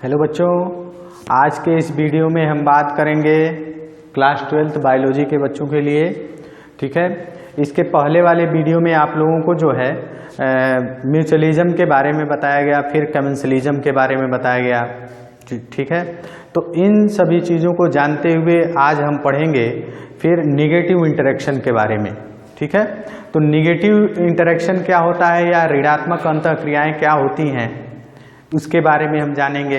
Hello बच्चों, आज के इस वीडियो में हम बात करेंगे क्लास 12th बायोलॉजी के बच्चों के लिए। ठीक है, इसके पहले वाले वीडियो में आप लोगों को जो है म्यूचुअलिज्म के बारे में बताया गया, फिर कमेंसलिज्म के बारे में बताया गया। ठीक है, तो इन सभी चीज़ों को जानते हुए आज हम पढ़ेंगे फिर निगेटिव इंटरेक्शन के बारे में। ठीक है, तो निगेटिव इंटरेक्शन क्या होता है या ऋणात्मक अंतःक्रियाएं क्या होती हैं उसके बारे में हम जानेंगे।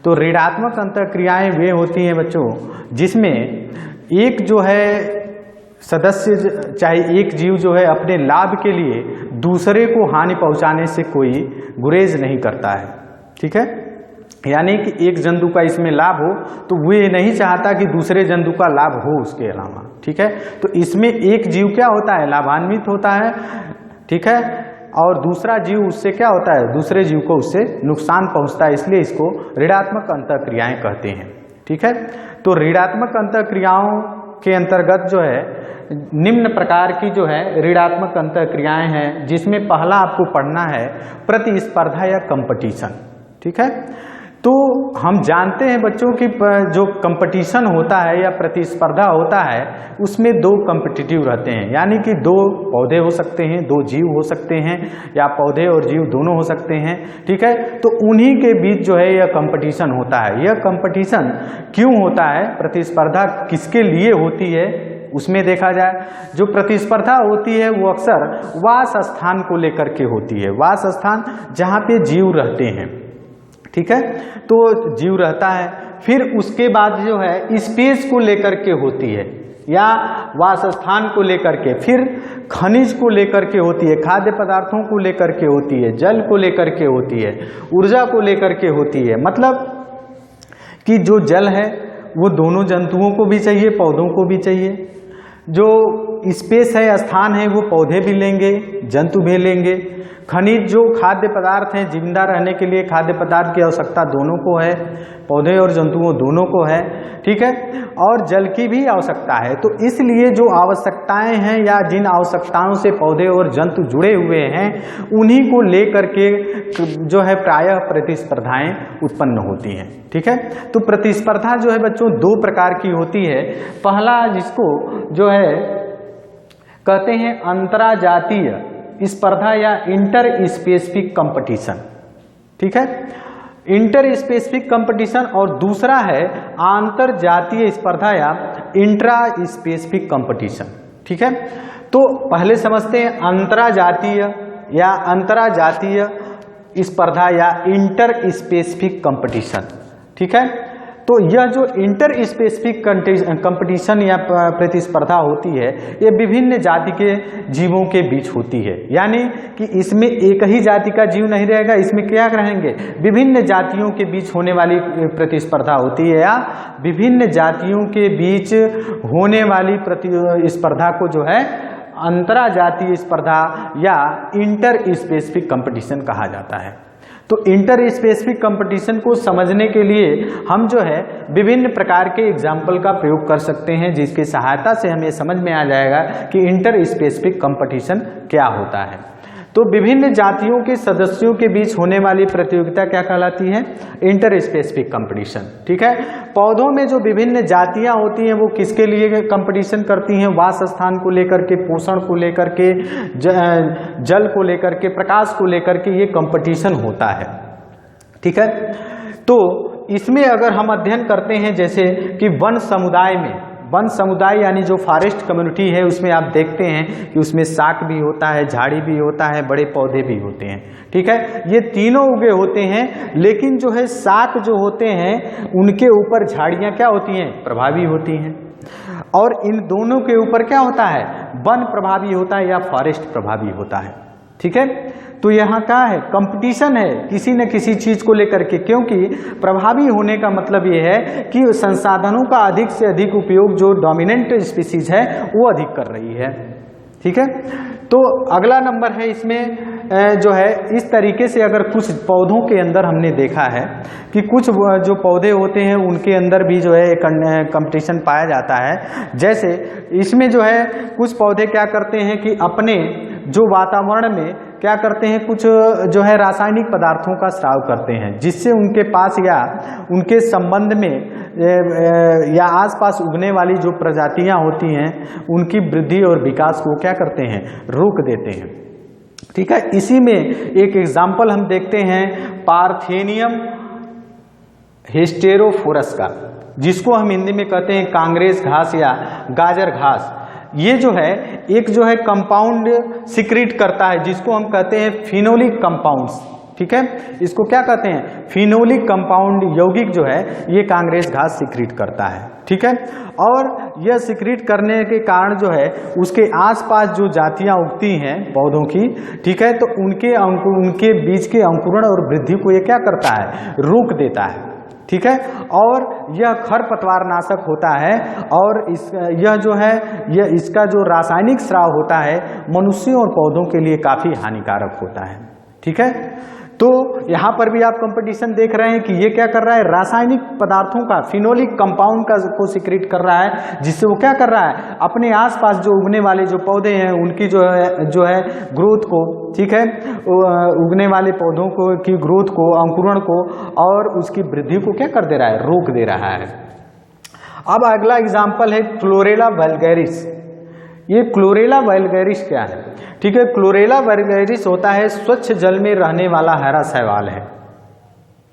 तो ऋणात्मक अंतःक्रियाएं वे होती हैं बच्चों जिसमें एक जो है सदस्य, चाहे एक जीव जो है अपने लाभ के लिए दूसरे को हानि पहुंचाने से कोई गुरेज नहीं करता है। ठीक है, यानी कि एक जंतु का इसमें लाभ हो तो वो ये नहीं चाहता कि दूसरे जंतु का लाभ हो उसके अलावा। ठीक है, तो इसमें एक जीव क्या होता है, लाभान्वित होता है। ठीक है, और दूसरा जीव उससे क्या होता है, दूसरे जीव को उससे नुकसान पहुंचता है, इसलिए इसको ऋणात्मक अंतःक्रियाएं कहते हैं। ठीक है, तो ऋणात्मक अंतःक्रियाओं के अंतर्गत जो है निम्न प्रकार की जो है ऋणात्मक अंतःक्रियाएं हैं, जिसमें पहला आपको पढ़ना है प्रतिस्पर्धा या कंपटीशन। ठीक है, तो हम जानते हैं बच्चों कि जो कंपटीशन होता है या प्रतिस्पर्धा होता है उसमें दो कॉम्पिटिटिव रहते हैं, यानी कि दो पौधे हो सकते हैं, दो जीव हो सकते हैं, या पौधे और जीव दोनों हो सकते हैं। ठीक है, तो उन्हीं के बीच जो है यह कंपटीशन होता है। यह कंपटीशन क्यों होता है, प्रतिस्पर्धा किसके लिए होती है उसमें देखा जाए। जो प्रतिस्पर्धा होती है वो अक्सर वास स्थान को लेकर के होती है, वास स्थान जहाँ पे जीव रहते हैं। ठीक है, तो जीव रहता है, फिर उसके बाद जो है स्पेस को लेकर के होती है, या वासस्थान को लेकर के, फिर खनिज को लेकर के होती है, खाद्य पदार्थों को लेकर के होती है, जल को लेकर के होती है, ऊर्जा को लेकर के होती है। मतलब कि जो जल है वो दोनों जंतुओं को भी चाहिए, पौधों को भी चाहिए। जो स्पेस है, स्थान है, वो पौधे भी लेंगे, जंतु भी लेंगे। खनिज जो खाद्य पदार्थ हैं, जिंदा रहने के लिए खाद्य पदार्थ की आवश्यकता दोनों को है, पौधे और जंतुओं दोनों को है। ठीक है, और जल की भी आवश्यकता है। तो इसलिए जो आवश्यकताएं हैं या जिन आवश्यकताओं से पौधे और जंतु जुड़े हुए हैं उन्हीं को लेकर के जो है प्रायः प्रतिस्पर्धाएं उत्पन्न होती हैं। ठीक है, तो प्रतिस्पर्धा जो है बच्चों दो प्रकार की होती है। पहला जिसको जो है कहते हैं अंतराजातीय स्पर्धा या इंटर स्पेसिफिक कंपटीशन। ठीक है, इंटर स्पेसिफिक कंपटीशन, और दूसरा है आंतर जातीय स्पर्धा या इंट्रा स्पेसिफिक कंपटीशन। ठीक है, तो पहले समझते हैं अंतराजातीय या अंतराजातीय स्पर्धा या इंटर स्पेसिफिक कंपटीशन। ठीक है, तो यह जो इंटर स्पेसिफिक कंपटीशन या प्रतिस्पर्धा होती है ये विभिन्न जाति के जीवों के बीच होती है, यानी कि इसमें एक ही जाति का जीव नहीं रहेगा, इसमें क्या रहेंगे, विभिन्न जातियों के बीच होने वाली प्रतिस्पर्धा होती है, या विभिन्न जातियों के बीच होने वाली प्रतिस्पर्धा को जो है अंतराजातीय स्पर्धा या इंटर स्पेसिफिक कंपटीशन कहा जाता है। तो इंटर स्पेसिफिक कंपटीशन को समझने के लिए हम जो है विभिन्न प्रकार के एग्जाम्पल का प्रयोग कर सकते हैं, जिसकी सहायता से हमें समझ में आ जाएगा कि इंटर स्पेसिफिक कंपटीशन क्या होता है। तो विभिन्न जातियों के सदस्यों के बीच होने वाली प्रतियोगिता क्या कहलाती है, इंटर स्पेसिफिक कंपटीशन। ठीक है, पौधों में जो विभिन्न जातियां होती हैं वो किसके लिए कंपटीशन करती हैं, वास स्थान को लेकर के, पोषण को लेकर के, जल को लेकर के, प्रकाश को लेकर के ये कंपटीशन होता है। ठीक है, तो इसमें अगर हम अध्ययन करते हैं जैसे कि वन समुदाय में, वन समुदाय यानी जो फॉरेस्ट कम्युनिटी है उसमें आप देखते हैं कि उसमें शाक भी होता है, झाड़ी भी होता है, बड़े पौधे भी होते हैं। ठीक है, ये तीनों उगे होते हैं, लेकिन जो है शाक जो होते हैं उनके ऊपर झाड़ियाँ क्या होती हैं, प्रभावी होती हैं, और इन दोनों के ऊपर क्या होता है, वन प्रभावी होता है या फॉरेस्ट प्रभावी होता है। ठीक है, तो यहाँ क्या है, कंपटीशन है किसी न किसी चीज को लेकर के, क्योंकि प्रभावी होने का मतलब ये है कि संसाधनों का अधिक से अधिक उपयोग जो डोमिनेंट स्पीसीज है वो अधिक कर रही है। ठीक है, तो अगला नंबर है इसमें जो है इस तरीके से अगर कुछ पौधों के अंदर हमने देखा है कि कुछ जो पौधे होते हैं उनके अंदर भी जो है कंपटीशन पाया जाता है। जैसे इसमें जो है कुछ पौधे क्या करते हैं कि अपने जो वातावरण में क्या करते हैं, कुछ जो है रासायनिक पदार्थों का स्राव करते हैं, जिससे उनके पास या उनके संबंध में या आसपास उगने वाली जो प्रजातियां होती हैं उनकी वृद्धि और विकास को क्या करते हैं, रोक देते हैं। ठीक है, इसी में एक एग्जाम्पल हम देखते हैं पार्थेनियम हिस्टेरोफोरस का, जिसको हम हिंदी में कहते हैं कांग्रेस घास या गाजर घास। ये जो है एक जो है कंपाउंड सिक्रीट करता है, जिसको हम कहते हैं फिनोलिक कंपाउंड्स। ठीक है, इसको क्या कहते हैं, फिनोलिक कंपाउंड यौगिक जो है ये कांग्रेस घास सिक्रीट करता है। ठीक है, और यह सिक्रीट करने के कारण जो है उसके आसपास जो जातियां उगती हैं पौधों की, ठीक है, तो उनके बीज के अंकुरण और वृद्धि को ये क्या करता है, रोक देता है। ठीक है, और यह खरपतवार नाशक होता है, और यह जो है यह इसका जो रासायनिक स्राव होता है मनुष्यों और पौधों के लिए काफी हानिकारक होता है। ठीक है, तो यहाँ पर भी आप कंपटीशन देख रहे हैं कि ये क्या कर रहा है, रासायनिक पदार्थों का, फिनोलिक कंपाउंड का को सिक्रीट कर रहा है, जिससे वो क्या कर रहा है, अपने आसपास जो उगने वाले जो पौधे हैं उनकी जो है ग्रोथ को, ठीक है, उगने वाले पौधों को की ग्रोथ को, अंकुरण को और उसकी वृद्धि को क्या कर दे रहा है, रोक दे रहा है। अब अगला एग्जाम्पल है क्लोरेला वल्गैरिस। ये क्लोरेला वल्गैरिस क्या है, ठीक है, क्लोरेला वल्गैरिस होता है स्वच्छ जल में रहने वाला हरा शैवाल है।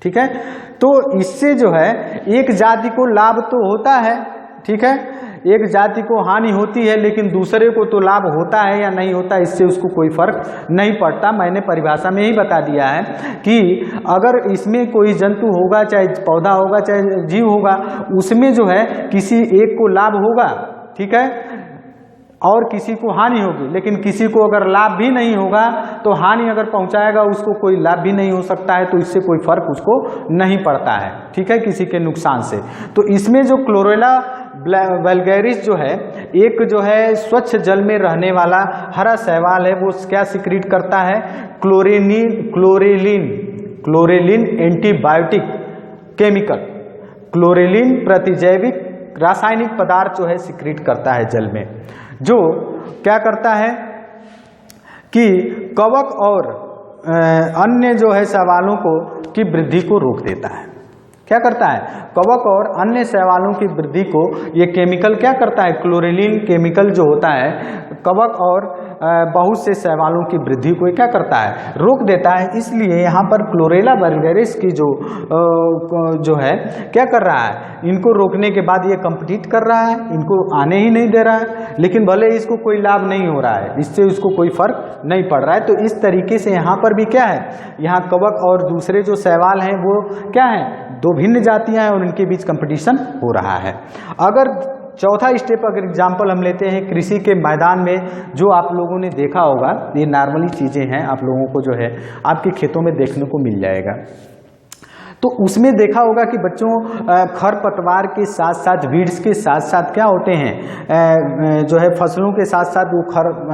ठीक है, तो इससे जो है एक जाति को लाभ तो होता है, ठीक है, एक जाति को हानि होती है, लेकिन दूसरे को तो लाभ होता है या नहीं होता, इससे उसको कोई फर्क नहीं पड़ता। मैंने परिभाषा में ही बता दिया है कि अगर इसमें कोई जंतु होगा, चाहे पौधा होगा चाहे जीव होगा, उसमें जो है किसी एक को लाभ होगा, ठीक है, और किसी को हानि होगी, लेकिन किसी को अगर लाभ भी नहीं होगा तो हानि अगर पहुंचाएगा उसको कोई लाभ भी नहीं हो सकता है, तो इससे कोई फर्क उसको नहीं पड़ता है। ठीक है, किसी के नुकसान से। तो इसमें जो क्लोरेला वल्गैरिस जो है एक जो है स्वच्छ जल में रहने वाला हरा शैवाल है, वो क्या सिक्रीट करता है, क्लोरेलिन एंटीबायोटिक केमिकल, क्लोरेलिन प्रतिजैविक रासायनिक पदार्थ जो है सिक्रीट करता है जल में, जो क्या करता है कि कवक और अन्य जो है शैवालों को की वृद्धि को रोक देता है। क्या करता है, कवक और अन्य शैवालों की वृद्धि को ये केमिकल क्या करता है, क्लोरेलिन केमिकल जो होता है कवक और बहुत से शैवालों की वृद्धि को क्या करता है, रोक देता है। इसलिए यहाँ पर क्लोरेला वल्गैरिस की जो है क्या कर रहा है, इनको रोकने के बाद ये कम्पीट कर रहा है, इनको आने ही नहीं दे रहा है, लेकिन भले इसको कोई लाभ नहीं हो रहा है, इससे उसको कोई फर्क नहीं पड़ रहा है। तो इस तरीके से यहाँ पर भी क्या है, यहाँ कवक और दूसरे जो शैवाल हैं वो क्या है, दो भिन्न जातियां हैं और इनके बीच कंपटीशन हो रहा है। अगर चौथा स्टेप अगर एग्जाम्पल हम लेते हैं कृषि के मैदान में, जो आप लोगों ने देखा होगा, ये नॉर्मली चीज़ें हैं, आप लोगों को जो है आपके खेतों में देखने को मिल जाएगा। तो उसमें देखा होगा कि बच्चों खरपतवार के साथ साथ वीड्स के साथ साथ क्या होते हैं, जो है फसलों के साथ साथ वो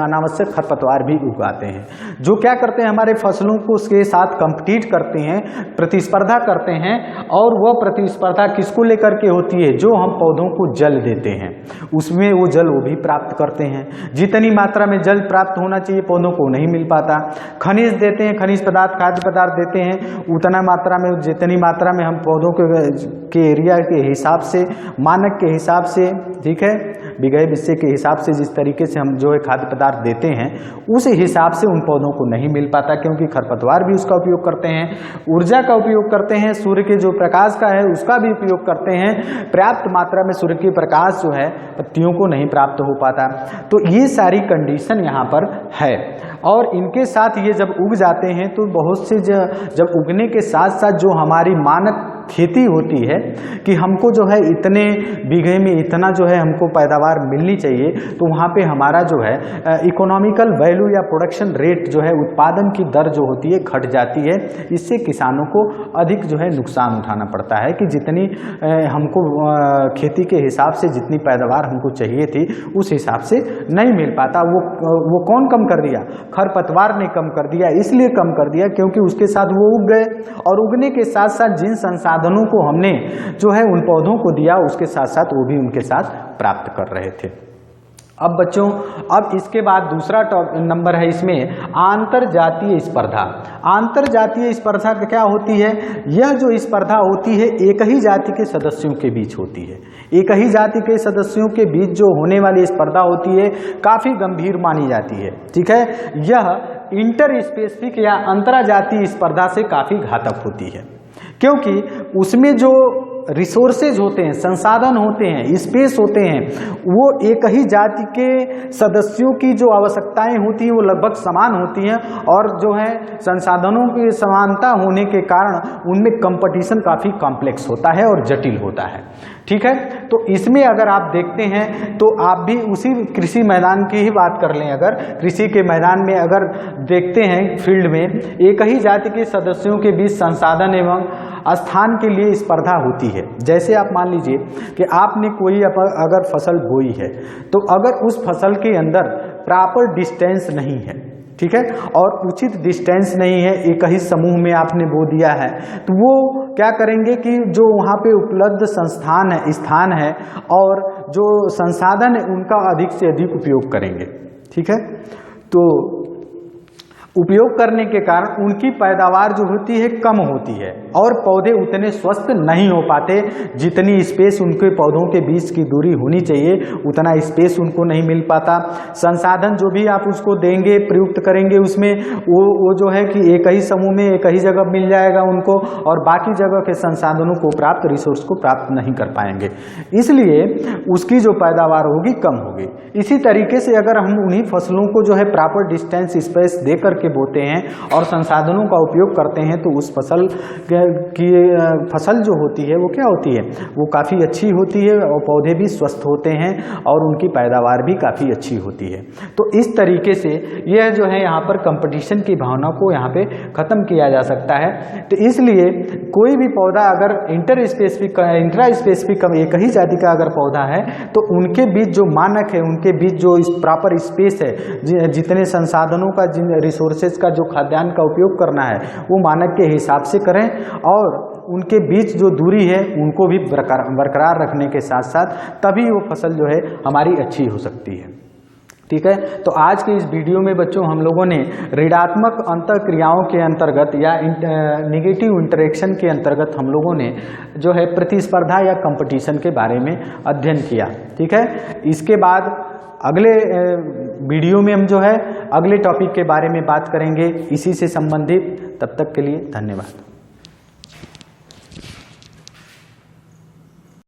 अनावश्यक खरपतवार भी उगाते हैं, जो क्या करते हैं, हमारे फसलों को उसके साथ कम्पीट करते हैं, प्रतिस्पर्धा करते हैं। और वह प्रतिस्पर्धा किसको लेकर के होती है, जो हम पौधों को जल देते हैं उसमें वो जल वो भी प्राप्त करते हैं। जितनी मात्रा में जल प्राप्त होना चाहिए पौधों को नहीं मिल पाता। खनिज देते हैं, खनिज पदार्थ खाद्य पदार्थ देते हैं, उतना मात्रा में जितनी मात्रा में हम पौधों के एरिया के हिसाब से, मानक के हिसाब से, ठीक है, बिगहे बिस्से के हिसाब से जिस तरीके से हम जो है खाद्य पदार्थ देते हैं उस हिसाब से उन पौधों को नहीं मिल पाता, क्योंकि खरपतवार भी उसका उपयोग करते हैं, ऊर्जा का उपयोग करते हैं, सूर्य के जो प्रकाश का है उसका भी उपयोग करते हैं। पर्याप्त मात्रा में सूर्य की प्रकाश जो है पत्तियों को नहीं प्राप्त हो पाता। तो ये सारी कंडीशन यहाँ पर है। और इनके साथ ये जब उग जाते हैं तो बहुत से जब उगने के साथ साथ जो हमारी मानक खेती होती है कि हमको जो है इतने बीघे में इतना जो है हमको पैदावार मिलनी चाहिए, तो वहाँ पे हमारा जो है इकोनॉमिकल वैल्यू या प्रोडक्शन रेट जो है, उत्पादन की दर जो होती है घट जाती है। इससे किसानों को अधिक जो है नुकसान उठाना पड़ता है कि जितनी हमको खेती के हिसाब से जितनी पैदावार हमको चाहिए थी उस हिसाब से नहीं मिल पाता। वो कौन कम कर दिया, खरपतवार ने कम कर दिया। इसलिए कम कर दिया क्योंकि उसके साथ वो उग गए, और उगने के साथ साथ जिन संसाधनों को हमने जो है उन पौधों को दिया उसके साथ साथ वो भी उनके साथ प्राप्त कर रहे थे। अब बच्चों, अब इसके बाद दूसरा नंबर है इसमें आंतरजातीय स्पर्धा। आंतरजातीय स्पर्धा क्या होती है? यह जो स्पर्धा होती है एक ही जाति के सदस्यों के बीच होती है। एक ही जाति के सदस्यों के बीच जो होने वाली स्पर्धा होती है काफ़ी गंभीर मानी जाती है। ठीक है, यह इंटर स्पेसिफिक या अंतरजातीय स्पर्धा से काफ़ी घातक होती है, क्योंकि उसमें जो रिसोर्सेज होते हैं, संसाधन होते हैं, स्पेस होते हैं, वो एक ही जाति के सदस्यों की जो आवश्यकताएं होती हैं वो लगभग समान होती हैं, और जो है संसाधनों की समानता होने के कारण उनमें कंपटीशन काफ़ी कॉम्प्लेक्स होता है और जटिल होता है। ठीक है, तो इसमें अगर आप देखते हैं तो आप भी उसी कृषि मैदान की ही बात कर लें, अगर कृषि के मैदान में अगर देखते हैं फील्ड में एक ही जाति के सदस्यों के बीच संसाधन एवं स्थान के लिए स्पर्धा होती है। जैसे आप मान लीजिए कि आपने कोई अगर फसल बोई है, तो अगर उस फसल के अंदर प्रॉपर डिस्टेंस नहीं है, ठीक है, और उचित डिस्टेंस नहीं है, एक ही समूह में आपने बो दिया है, तो वो क्या करेंगे कि जो वहाँ पे उपलब्ध स्थान है और जो संसाधन है उनका अधिक से अधिक उपयोग करेंगे। ठीक है, तो उपयोग करने के कारण उनकी पैदावार जो होती है कम होती है और पौधे उतने स्वस्थ नहीं हो पाते। जितनी स्पेस उनके पौधों के बीच की दूरी होनी चाहिए उतना स्पेस उनको नहीं मिल पाता। संसाधन जो भी आप उसको देंगे, प्रयुक्त करेंगे, उसमें वो जो है कि एक ही समूह में एक ही जगह मिल जाएगा उनको, और बाकी जगह के संसाधनों को प्राप्त, रिसोर्स को प्राप्त नहीं कर पाएंगे, इसलिए उसकी जो पैदावार होगी कम होगी। इसी तरीके से अगर हम उन्हीं फसलों को जो है प्रॉपर डिस्टेंस, स्पेस दे करके बोते हैं और संसाधनों का उपयोग करते हैं, तो उस फसल जो होती है वो क्या होती है, वो काफ़ी अच्छी होती है और पौधे भी स्वस्थ होते हैं और उनकी पैदावार भी काफ़ी अच्छी होती है। तो इस तरीके से यह जो है यहाँ पर कंपटीशन की भावना को यहाँ पे ख़त्म किया जा सकता है। तो इसलिए कोई भी पौधा अगर इंट्रा स्पेसिफिक एक ही जाति का अगर पौधा है तो उनके बीच जो मानक है, उनके बीच जो प्रॉपर स्पेस है, जितने संसाधनों का, जिन रिसोर्सेज का जो खाद्यान्न का उपयोग करना है वो मानक के हिसाब से करें, और उनके बीच जो दूरी है उनको भी बरकरार रखने के साथ साथ तभी वो फसल जो है हमारी अच्छी हो सकती है। ठीक है, तो आज के इस वीडियो में बच्चों हम लोगों ने ऋणात्मक अंतःक्रियाओं के अंतर्गत या नेगेटिव इंटरेक्शन के अंतर्गत हम लोगों ने जो है प्रतिस्पर्धा या कंपटीशन के बारे में अध्ययन किया। ठीक है, इसके बाद अगले वीडियो में हम जो है अगले टॉपिक के बारे में बात करेंगे इसी से संबंधित। तब तक के लिए धन्यवाद।